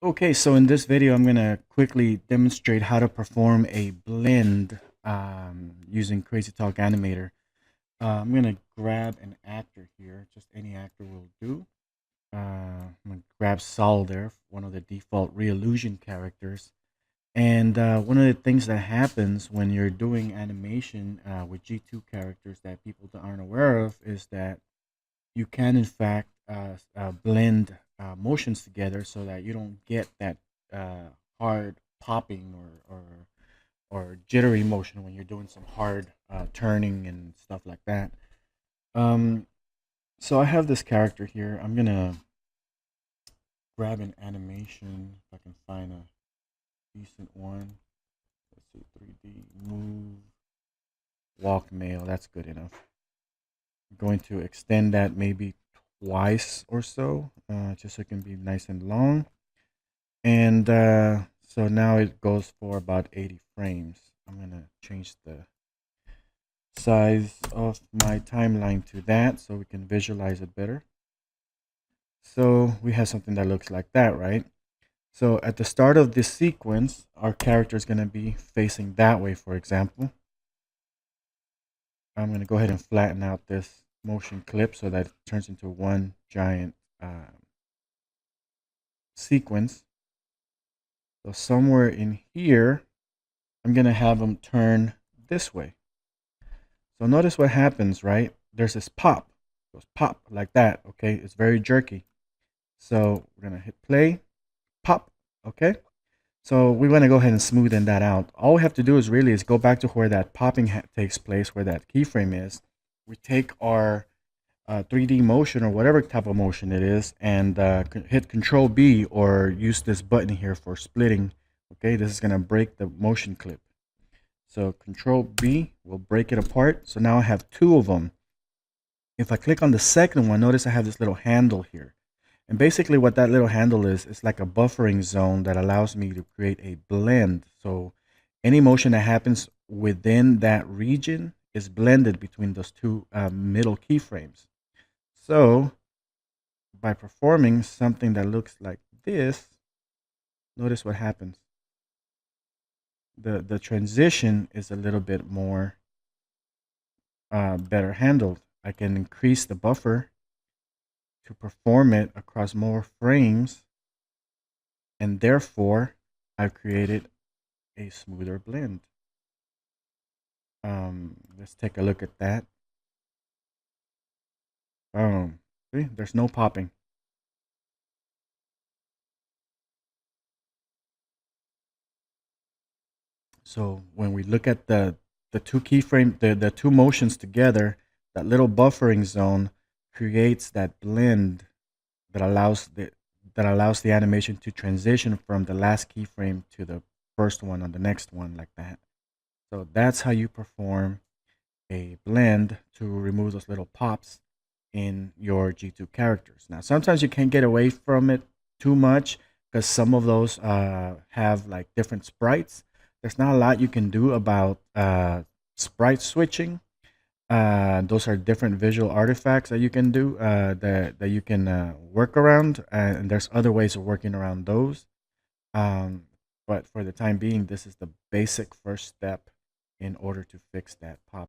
Okay, so in this video, I'm going to quickly demonstrate how to perform a blend using Crazy Talk Animator. I'm going to grab an actor here, just any actor will do. I'm going to grab Sol there, one of the default re-illusion characters. And one of the things that happens when you're doing animation with G2 characters that people aren't aware of is that you can in fact blend motions together so that you don't get that hard popping or jittery motion when you're doing some hard turning and stuff like that. Um, so I have this character here. I'm gonna grab an animation if I can find a decent one. Let's see, 3D move walk male. That's good enough. I'm going to extend that maybe twice or so, just so it can be nice and long. And so now it goes for about 80 frames. I'm gonna change the size of my timeline to that so we can visualize it better. So we have something that looks like that, right? So at the start of this sequence, our character is gonna be facing that way, for example. I'm gonna go ahead and flatten out this motion clip so that it turns into one giant sequence. So somewhere in here, I'm gonna have them turn this way. So notice what happens, right? There's this pop. It goes pop like that, okay? It's very jerky. So we're gonna hit play, pop, okay? So we want to go ahead and smoothen that out. All we have to do is go back to where that popping takes place, where that keyframe is. We take our 3D motion or whatever type of motion it is and hit Control B or use this button here for splitting. Okay, this is going to break the motion clip. So Control B will break it apart. So now I have two of them. If I click on the second one, notice I have this little handle here. And basically what that little handle is, it's like a buffering zone that allows me to create a blend. So any motion that happens within that region is blended between those two middle keyframes. So by performing something that looks like this, notice what happens. The transition is a little bit more better handled. I can increase the buffer to perform it across more frames, and therefore I've created a smoother blend. Let's take a look at that. Boom. See, there's no popping. So when we look at the two keyframe, the two motions together, that little buffering zone creates that blend that allows the animation to transition from the last keyframe to the first one on the next one like that. So that's how you perform a blend to remove those little pops in your G2 characters. Now, sometimes you can't get away from it too much because some of those have like different sprites. There's not a lot you can do about sprite switching. Those are different visual artifacts that you can do that you can work around, and there's other ways of working around those. But for the time being, this is the basic first step in order to fix that pop.